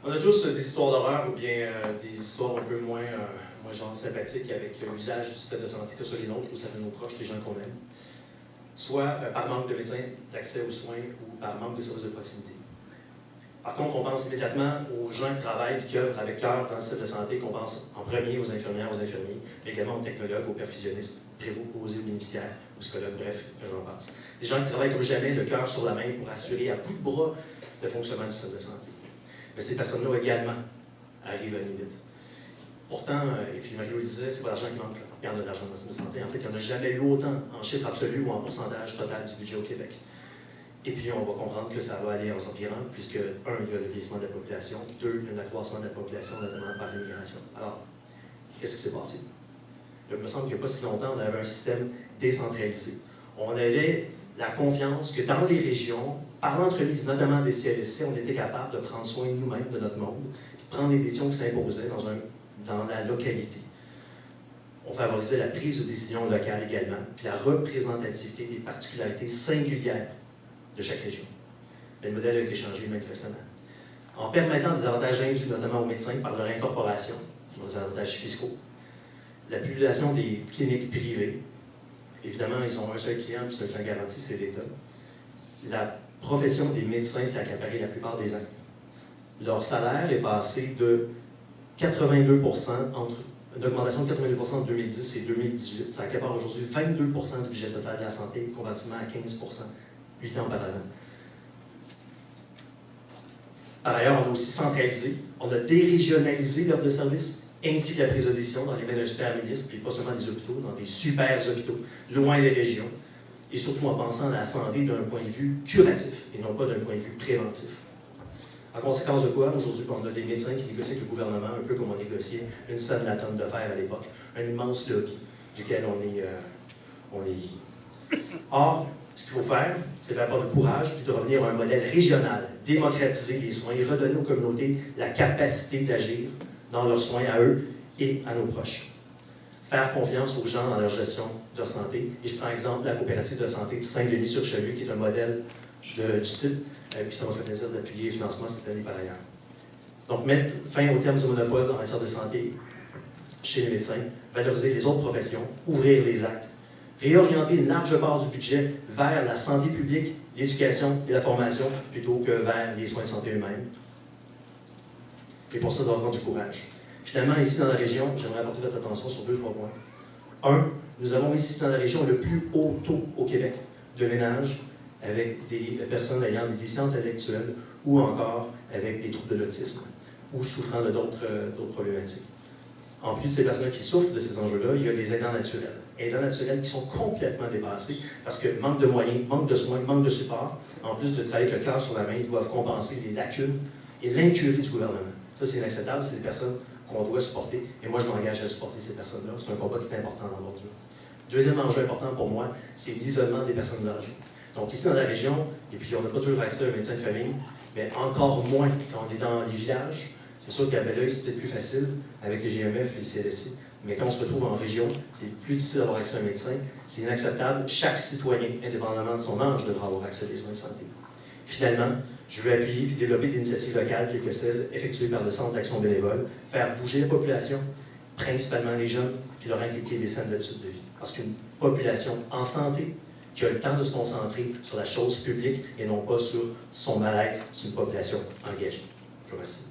On a tous des histoires d'horreur ou bien des histoires un peu moins genre sympathiques avec l'usage du système de santé, que ce soit les nôtres ou celles de nos proches, les gens qu'on aime, soit par manque de médecins, d'accès aux soins ou par manque de services de proximité. Par contre, on pense immédiatement aux gens qui travaillent et qui œuvrent avec cœur dans le système de santé, qu'on pense en premier aux infirmières, aux infirmiers, mais également aux technologues, aux perfusionnistes, préposés aux bénéficiaires, aux psychologues, bref, que j'en passe. Des gens qui travaillent comme jamais, le cœur sur la main, pour assurer à bout de bras le fonctionnement du système de santé. Mais ces personnes-là également arrivent à une limite. Pourtant, et puis Mario le disait, c'est pas l'argent qui manque, il y en a de l'argent dans le système de santé. En fait, il n'y en a jamais eu autant en chiffre absolu ou en pourcentage total du budget au Québec. Et puis, on va comprendre que ça va aller en s'empirant, puisque, un, il y a le vieillissement de la population, deux, il y a un accroissement de la population, notamment par l'immigration. Alors, qu'est-ce qui s'est passé? Il me semble qu'il n'y a pas si longtemps, on avait un système décentralisé. On avait la confiance que dans les régions, par l'entremise notamment des CLSC, on était capable de prendre soin de nous-mêmes, de notre monde, de prendre les décisions qui s'imposaient dans la localité. On favorisait la prise de décision locale également, puis la représentativité des particularités singulières de chaque région. Mais le modèle a été changé manifestement. En permettant des avantages indus, notamment aux médecins, par leur incorporation, des avantages fiscaux, la population des cliniques privées, évidemment, ils ont un seul client, puis c'est un client garanti, c'est l'État. La profession des médecins s'est accaparée la plupart des années. Leur salaire est passé de 82 une augmentation de 82 en 2010 et 2018. Ça accapare aujourd'hui 22 du budget total de la santé, comparativement à 15 8 ans auparavant. Par ailleurs, on a aussi centralisé, on a dérégionalisé l'offre de services, ainsi que la prise de décision dans les mains d'un super ministre, puis pas seulement des hôpitaux, dans des super hôpitaux, loin des régions, et surtout en pensant à la santé d'un point de vue curatif, et non pas d'un point de vue préventif. En conséquence de quoi, aujourd'hui, on a des médecins qui négocient avec le gouvernement, un peu comme on négociait une scène de la tonne de fer à l'époque, un immense lobby duquel on est lié. Or, ce qu'il faut faire, c'est faire preuve de courage, puis de revenir à un modèle régional, démocratiser les soins et redonner aux communautés la capacité d'agir dans leurs soins à eux et à nos proches. Faire confiance aux gens dans leur gestion de leur santé. Et je prends exemple la coopérative de santé de Saint-Denis-sur-Cheveux, qui est un modèle du type, puis ça m'a fait plaisir d'appuyer le financement cette année par ailleurs. Donc, mettre fin au terme du monopole en matière de santé chez les médecins, valoriser les autres professions, ouvrir les actes, réorienter une large part du budget vers la santé publique, l'éducation et la formation, plutôt que vers les soins de santé eux-mêmes. Et pour ça, ça doit prendre du courage. Finalement, ici dans la région, j'aimerais apporter votre attention sur 2-3 points. Un, nous avons ici dans la région le plus haut taux au Québec de ménages avec des personnes ayant des déficiences intellectuelles ou encore avec des troubles de l'autisme ou souffrant de d'autres problématiques. En plus de ces personnes qui souffrent de ces enjeux-là, il y a des aidants naturels. Aidants naturels qui sont complètement dépassés parce que manque de moyens, manque de soins, manque de support. En plus de travailler avec le cœur sur la main, ils doivent compenser les lacunes et l'incurie du gouvernement. Ça, c'est inacceptable, c'est des personnes qu'on doit supporter. Et moi, je m'engage à supporter ces personnes-là. C'est un combat qui est important dans l'ordre. Deuxième enjeu important pour moi, c'est l'isolement des personnes âgées. Donc, ici dans la région, et puis on n'a pas toujours accès à un médecin de famille, mais encore moins quand on est dans les villages. C'est sûr qu'à Belleuil, c'est peut-être plus facile avec les GMF et les CLSC, mais quand on se retrouve en région, c'est plus difficile d'avoir accès à un médecin. C'est inacceptable. Chaque citoyen, indépendamment de son âge, devra avoir accès à des soins de santé. Finalement, je veux appuyer et développer des initiatives locales telles que celles effectuées par le Centre d'action bénévole, faire bouger la population, principalement les jeunes, puis leur inculquer des saines habitudes de vie. Parce qu'une population en santé, qui a le temps de se concentrer sur la chose publique et non pas sur son mal-être, c'est une population engagée. Je vous remercie.